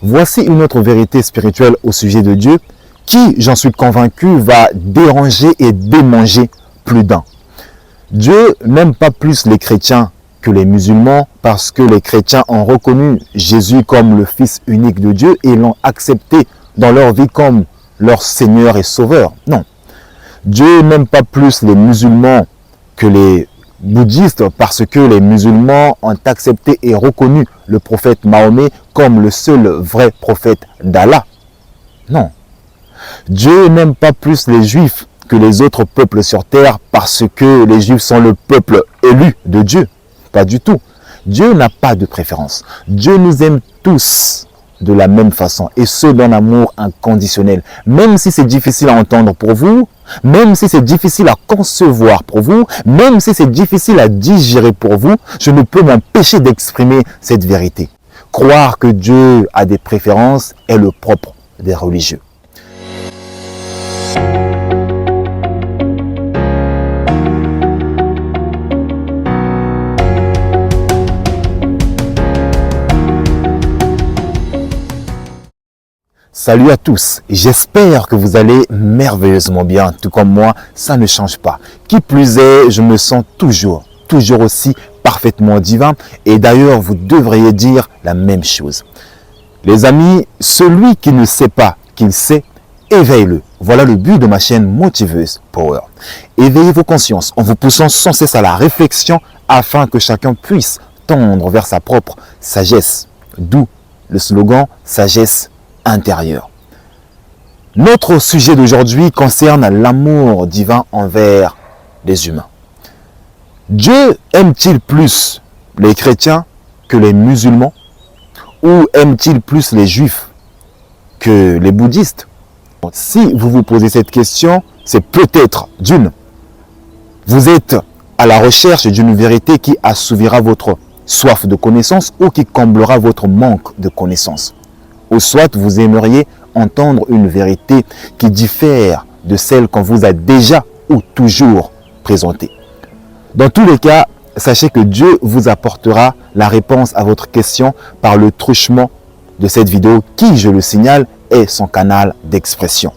Voici une autre vérité spirituelle au sujet de Dieu qui, j'en suis convaincu, va déranger et démanger plus d'un. Dieu n'aime pas plus les chrétiens que les musulmans parce que les chrétiens ont reconnu Jésus comme le Fils unique de Dieu et l'ont accepté dans leur vie comme leur Seigneur et Sauveur. Non. Dieu n'aime pas plus les musulmans que les bouddhistes parce que les musulmans ont accepté et reconnu le prophète Mahomet comme le seul vrai prophète d'Allah. Non. Dieu n'aime pas plus les juifs que les autres peuples sur terre parce que les juifs sont le peuple élu de Dieu. Pas du tout. Dieu n'a pas de préférence. Dieu nous aime tous de la même façon et ce d'un amour inconditionnel. Même si c'est difficile à entendre pour vous, même si c'est difficile à concevoir pour vous, même si c'est difficile à digérer pour vous, je ne peux m'empêcher d'exprimer cette vérité. Croire que Dieu a des préférences est le propre des religieux. Salut à tous, j'espère que vous allez merveilleusement bien, tout comme moi, ça ne change pas. Qui plus est, je me sens toujours aussi parfaitement divin et d'ailleurs vous devriez dire la même chose. Les amis, celui qui ne sait pas qu'il sait, éveille-le. Voilà le but de ma chaîne Motiveuse Power. Éveillez vos consciences en vous poussant sans cesse à la réflexion afin que chacun puisse tendre vers sa propre sagesse. D'où le slogan « Sagesse intérieur ». Notre sujet d'aujourd'hui concerne l'amour divin envers les humains. Dieu aime-t-il plus les chrétiens que les musulmans ou aime-t-il plus les juifs que les bouddhistes? Si vous vous posez cette question, c'est peut-être d'une. Vous êtes à la recherche d'une vérité qui assouvira votre soif de connaissance ou qui comblera votre manque de connaissance. Ou soit vous aimeriez entendre une vérité qui diffère de celle qu'on vous a déjà ou toujours présentée. Dans tous les cas, sachez que Dieu vous apportera la réponse à votre question par le truchement de cette vidéo qui, je le signale, est son canal d'expression.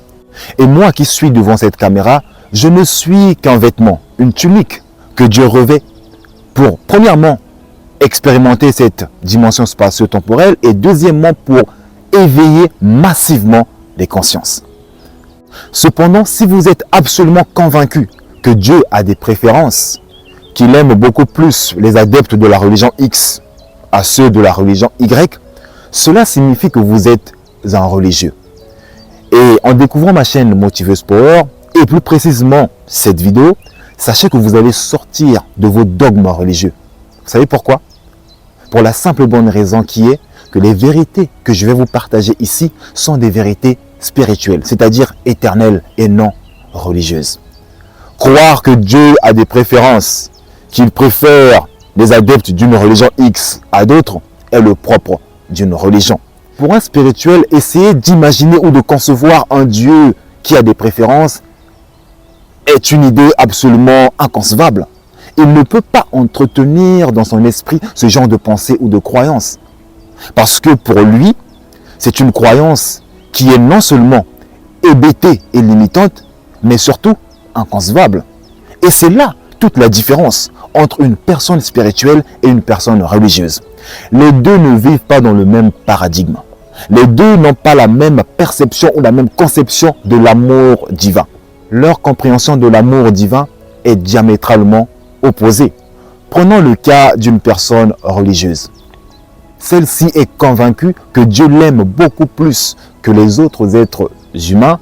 Et moi qui suis devant cette caméra, je ne suis qu'un vêtement, une tunique que Dieu revêt pour, premièrement, expérimenter cette dimension spatio-temporelle et deuxièmement, pour éveiller massivement les consciences. Cependant, si vous êtes absolument convaincu que Dieu a des préférences, qu'il aime beaucoup plus les adeptes de la religion X à ceux de la religion Y, cela signifie que vous êtes un religieux. Et en découvrant ma chaîne Motiveuse Power, et plus précisément cette vidéo, sachez que vous allez sortir de vos dogmes religieux. Vous savez pourquoi? Pour la simple bonne raison qui est que les vérités que je vais vous partager ici sont des vérités spirituelles, c'est-à-dire éternelles et non religieuses. Croire que Dieu a des préférences, qu'il préfère les adeptes d'une religion X à d'autres, est le propre d'une religion. Pour un spirituel, essayer d'imaginer ou de concevoir un Dieu qui a des préférences est une idée absolument inconcevable. Il ne peut pas entretenir dans son esprit ce genre de pensée ou de croyance. Parce que pour lui, c'est une croyance qui est non seulement hébétée et limitante, mais surtout inconcevable. Et c'est là toute la différence entre une personne spirituelle et une personne religieuse. Les deux ne vivent pas dans le même paradigme. Les deux n'ont pas la même perception ou la même conception de l'amour divin. Leur compréhension de l'amour divin est diamétralement opposée. Prenons le cas d'une personne religieuse. Celle-ci est convaincue que Dieu l'aime beaucoup plus que les autres êtres humains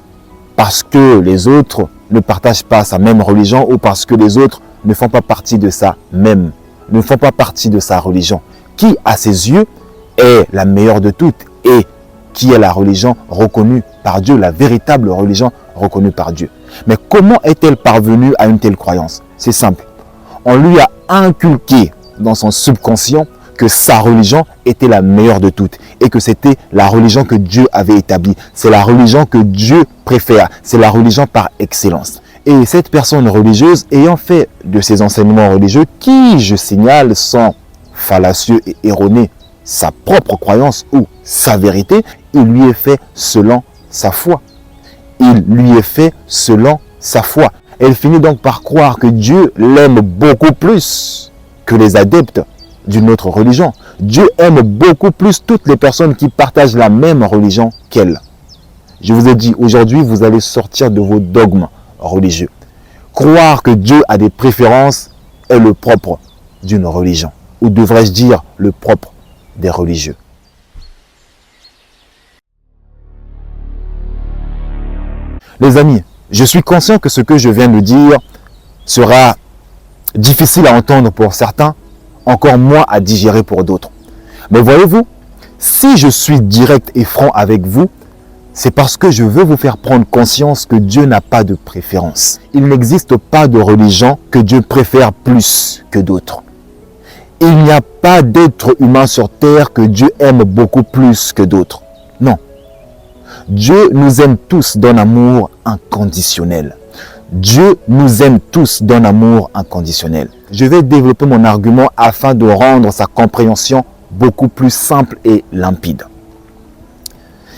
parce que les autres ne partagent pas sa même religion ou parce que les autres ne font pas partie de sa religion, qui à ses yeux est la meilleure de toutes et qui est la religion reconnue par Dieu, la véritable religion reconnue par Dieu. Mais comment est-elle parvenue à une telle croyance? C'est simple. On lui a inculqué dans son subconscient que sa religion était la meilleure de toutes et que c'était la religion que Dieu avait établie. C'est la religion que Dieu préfère. C'est la religion par excellence. Et cette personne religieuse, ayant fait de ces enseignements religieux, qui, je signale, sont fallacieux et erronés, sa propre croyance ou sa vérité, il lui est fait selon sa foi. Il lui est fait selon sa foi. Elle finit donc par croire que Dieu l'aime beaucoup plus que les adeptes d'une autre religion. Dieu aime beaucoup plus toutes les personnes qui partagent la même religion qu'elle. Je vous ai dit, aujourd'hui, vous allez sortir de vos dogmes religieux. Croire que Dieu a des préférences est le propre d'une religion. Ou devrais-je dire le propre des religieux. Les amis, je suis conscient que ce que je viens de dire sera difficile à entendre pour certains, encore moins à digérer pour d'autres. Mais voyez-vous, si je suis direct et franc avec vous, c'est parce que je veux vous faire prendre conscience que Dieu n'a pas de préférence. Il n'existe pas de religion que Dieu préfère plus que d'autres. Il n'y a pas d'être humain sur terre que Dieu aime beaucoup plus que d'autres. Non. Dieu nous aime tous d'un amour inconditionnel. Dieu nous aime tous d'un amour inconditionnel. Je vais développer mon argument afin de rendre sa compréhension beaucoup plus simple et limpide.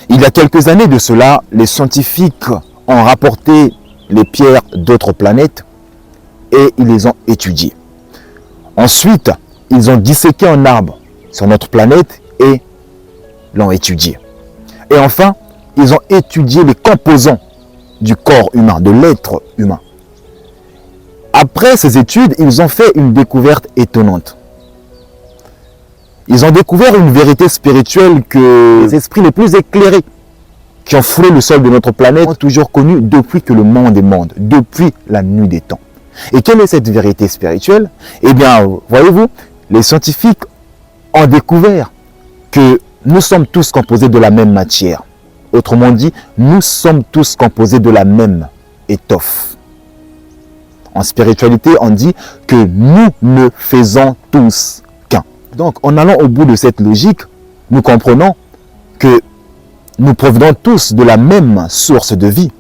Il y a quelques années de cela, les scientifiques ont rapporté les pierres d'autres planètes et ils les ont étudiées. Ensuite, ils ont disséqué un arbre sur notre planète et l'ont étudié. Et enfin, ils ont étudié les composants du corps humain, de l'être humain. Après ces études, ils ont fait une découverte étonnante. Ils ont découvert une vérité spirituelle que les esprits les plus éclairés qui ont foulé le sol de notre planète ont toujours connue depuis que le monde est monde, depuis la nuit des temps. Et quelle est cette vérité spirituelle? Eh bien, voyez-vous, les scientifiques ont découvert que nous sommes tous composés de la même matière. Autrement dit, nous sommes tous composés de la même étoffe. En spiritualité, on dit que nous ne faisons tous qu'un. Donc, en allant au bout de cette logique, nous comprenons que nous provenons tous de la même source de vie,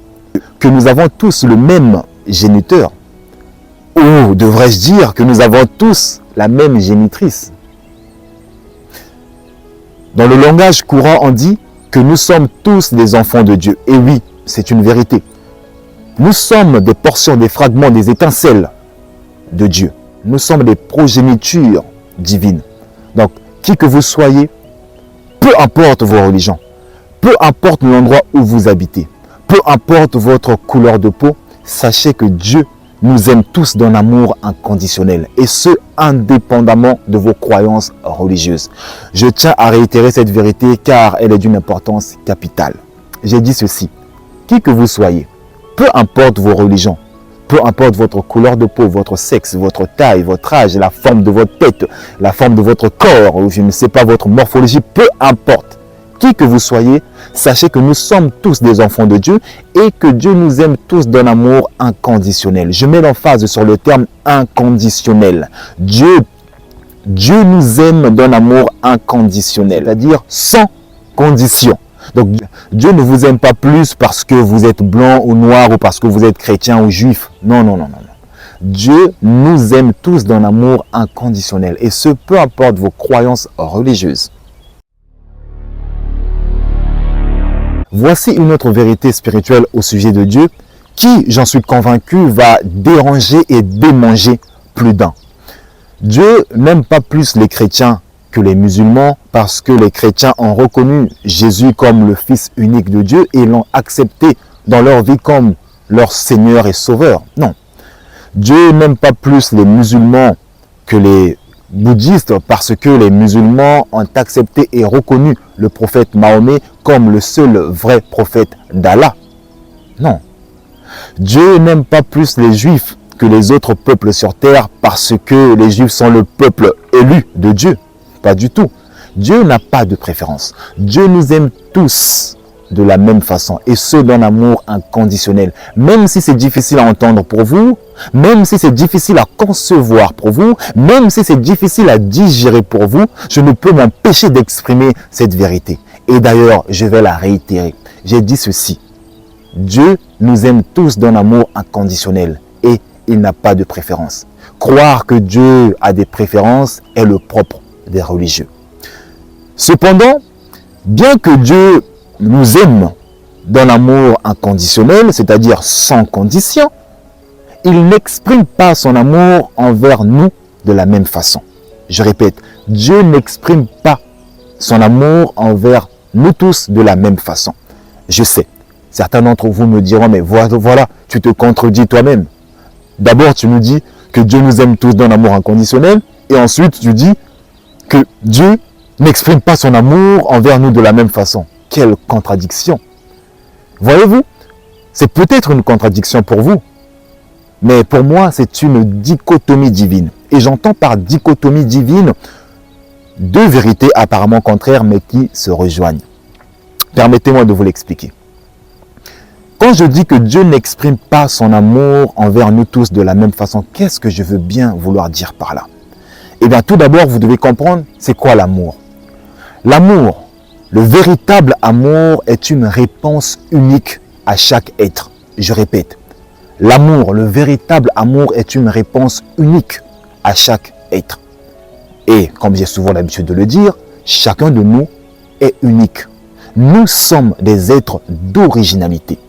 que nous avons tous le même géniteur, ou devrais-je dire que nous avons tous la même génitrice. Dans le langage courant, on dit que nous sommes tous des enfants de Dieu. Et oui, c'est une vérité. Nous sommes des portions, des fragments, des étincelles de Dieu. Nous sommes des progénitures divines. Donc, qui que vous soyez, peu importe vos religions, peu importe l'endroit où vous habitez, peu importe votre couleur de peau, sachez que Dieu nous aime tous d'un amour inconditionnel, et ce, indépendamment de vos croyances religieuses. Je tiens à réitérer cette vérité car elle est d'une importance capitale. J'ai dit ceci, qui que vous soyez, peu importe vos religions, peu importe votre couleur de peau, votre sexe, votre taille, votre âge, la forme de votre tête, la forme de votre corps, ou je ne sais pas, votre morphologie, peu importe, qui que vous soyez, sachez que nous sommes tous des enfants de Dieu et que Dieu nous aime tous d'un amour inconditionnel. Je mets l'emphase sur le terme inconditionnel. Dieu nous aime d'un amour inconditionnel, c'est-à-dire sans condition. Donc Dieu ne vous aime pas plus parce que vous êtes blanc ou noir ou parce que vous êtes chrétien ou juif. Non, non, non, non. Dieu nous aime tous d'un amour inconditionnel et ce, peu importe vos croyances religieuses. Voici une autre vérité spirituelle au sujet de Dieu qui, j'en suis convaincu, va déranger et démanger plus d'un. Dieu n'aime pas plus les chrétiens que les musulmans parce que les chrétiens ont reconnu Jésus comme le Fils unique de Dieu et l'ont accepté dans leur vie comme leur Seigneur et Sauveur. Non. Dieu n'aime pas plus les musulmans que les bouddhistes parce que les musulmans ont accepté et reconnu le prophète Mahomet comme le seul vrai prophète d'Allah. Non. Dieu n'aime pas plus les juifs que les autres peuples sur terre parce que les juifs sont le peuple élu de Dieu. Pas du tout. Dieu n'a pas de préférence. Dieu nous aime tous de la même façon et ce d'un amour inconditionnel. Même si c'est difficile à entendre pour vous, même si c'est difficile à concevoir pour vous, même si c'est difficile à digérer pour vous, je ne peux m'empêcher d'exprimer cette vérité. Et d'ailleurs, je vais la réitérer. J'ai dit ceci. Dieu nous aime tous d'un amour inconditionnel et il n'a pas de préférence. Croire que Dieu a des préférences est le propre des religieux. Cependant, bien que Dieu nous aime dans l'amour inconditionnel, c'est-à-dire sans condition, il n'exprime pas son amour envers nous de la même façon. Je répète, Dieu n'exprime pas son amour envers nous tous de la même façon. Je sais, certains d'entre vous me diront, mais voilà, tu te contredis toi-même. D'abord, tu nous dis que Dieu nous aime tous dans l'amour inconditionnel, et ensuite tu dis que Dieu n'exprime pas son amour envers nous de la même façon. Quelle contradiction! Voyez-vous, c'est peut-être une contradiction pour vous, mais pour moi, c'est une dichotomie divine. Et j'entends par dichotomie divine deux vérités apparemment contraires, mais qui se rejoignent. Permettez-moi de vous l'expliquer. Quand je dis que Dieu n'exprime pas son amour envers nous tous de la même façon, qu'est-ce que je veux bien vouloir dire par là? Eh bien, tout d'abord, vous devez comprendre, c'est quoi l'amour? L'amour, le véritable amour est une réponse unique à chaque être. Je répète, l'amour, le véritable amour est une réponse unique à chaque être. Et, comme j'ai souvent l'habitude de le dire, chacun de nous est unique. Nous sommes des êtres d'originalité.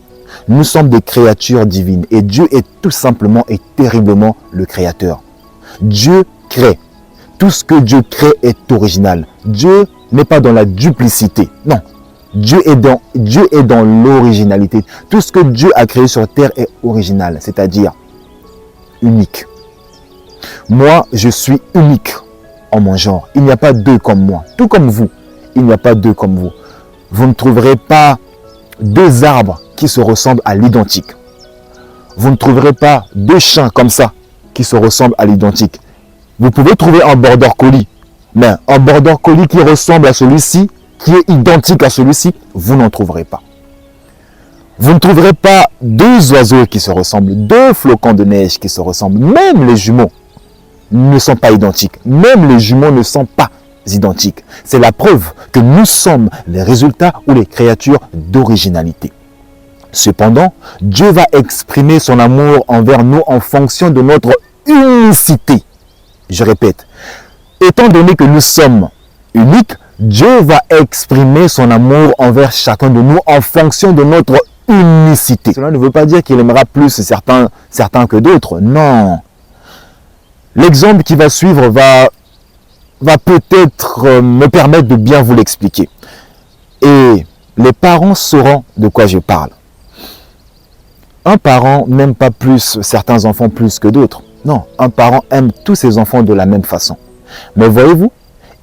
Nous sommes des créatures divines et Dieu est tout simplement et terriblement le Créateur. Dieu crée. Tout ce que Dieu crée est original. Dieu n'est pas dans la duplicité. Non. Dieu est dans l'originalité. Tout ce que Dieu a créé sur terre est original, c'est-à-dire unique. Moi, je suis unique en mon genre. Il n'y a pas deux comme moi. Tout comme vous, il n'y a pas deux comme vous. Vous ne trouverez pas deux arbres qui se ressemblent à l'identique. Vous ne trouverez pas deux chiens comme ça qui se ressemblent à l'identique. Vous pouvez trouver un border collie, mais un border collie qui ressemble à celui-ci, qui est identique à celui-ci, vous n'en trouverez pas. Vous ne trouverez pas deux oiseaux qui se ressemblent, deux flocons de neige qui se ressemblent. Même les jumeaux ne sont pas identiques. Même les jumeaux ne sont pas identiques. C'est la preuve que nous sommes les résultats ou les créatures d'originalité. Cependant, Dieu va exprimer son amour envers nous en fonction de notre unicité. Je répète, étant donné que nous sommes uniques, Dieu va exprimer son amour envers chacun de nous en fonction de notre unicité. Cela ne veut pas dire qu'il aimera plus certains que d'autres. Non. L'exemple qui va suivre va peut-être me permettre de bien vous l'expliquer. Et les parents sauront de quoi je parle. Un parent n'aime pas plus certains enfants plus que d'autres. Non, un parent aime tous ses enfants de la même façon. Mais voyez-vous,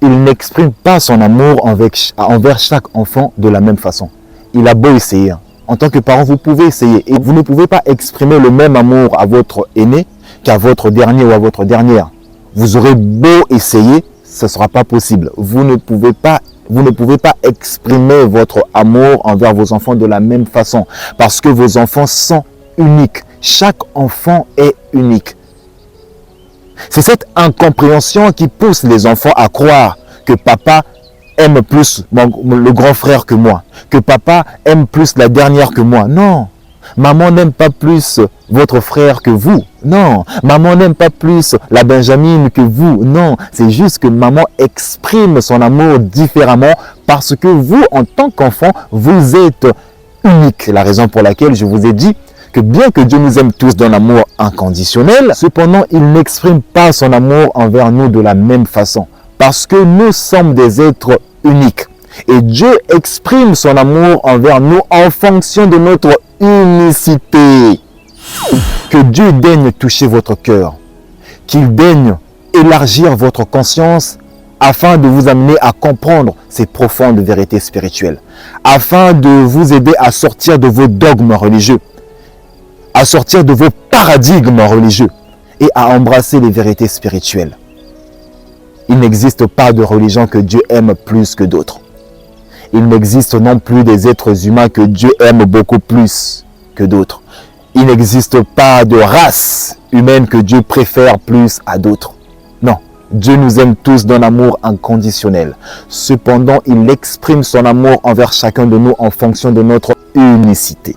il n'exprime pas son amour envers chaque enfant de la même façon. Il a beau essayer. En tant que parent, vous pouvez essayer. Et vous ne pouvez pas exprimer le même amour à votre aîné qu'à votre dernier ou à votre dernière. Vous aurez beau essayer, ce ne sera pas possible. Vous ne pouvez pas exprimer votre amour envers vos enfants de la même façon. Parce que vos enfants sont uniques. Chaque enfant est unique. C'est cette incompréhension qui pousse les enfants à croire que papa aime plus le grand frère que moi, que papa aime plus la dernière que moi. Non, maman n'aime pas plus votre frère que vous. Non, maman n'aime pas plus la Benjamine que vous. Non, c'est juste que maman exprime son amour différemment parce que vous, en tant qu'enfant, vous êtes unique. C'est la raison pour laquelle je vous ai dit que bien que Dieu nous aime tous d'un amour inconditionnel, cependant, il n'exprime pas son amour envers nous de la même façon. Parce que nous sommes des êtres uniques. Et Dieu exprime son amour envers nous en fonction de notre unicité. Que Dieu daigne toucher votre cœur. Qu'il daigne élargir votre conscience afin de vous amener à comprendre ces profondes vérités spirituelles. Afin de vous aider à sortir de vos dogmes religieux. À sortir de vos paradigmes religieux et à embrasser les vérités spirituelles. Il n'existe pas de religion que Dieu aime plus que d'autres. Il n'existe non plus des êtres humains que Dieu aime beaucoup plus que d'autres. Il n'existe pas de race humaine que Dieu préfère plus à d'autres. Non, Dieu nous aime tous d'un amour inconditionnel. Cependant, il exprime son amour envers chacun de nous en fonction de notre unicité.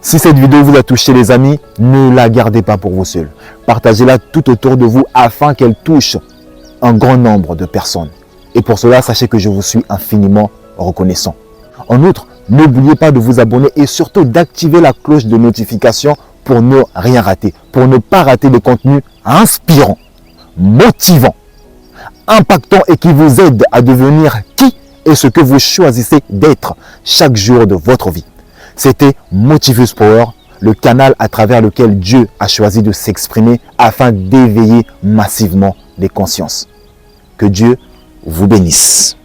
Si cette vidéo vous a touché les amis, ne la gardez pas pour vous seuls. Partagez-la tout autour de vous afin qu'elle touche un grand nombre de personnes. Et pour cela, sachez que je vous suis infiniment reconnaissant. En outre, n'oubliez pas de vous abonner et surtout d'activer la cloche de notification pour ne rien rater, pour ne pas rater des contenus inspirants, motivants, impactants et qui vous aident à devenir qui et ce que vous choisissez d'être chaque jour de votre vie. C'était Motivus Power, le canal à travers lequel Dieu a choisi de s'exprimer afin d'éveiller massivement les consciences. Que Dieu vous bénisse.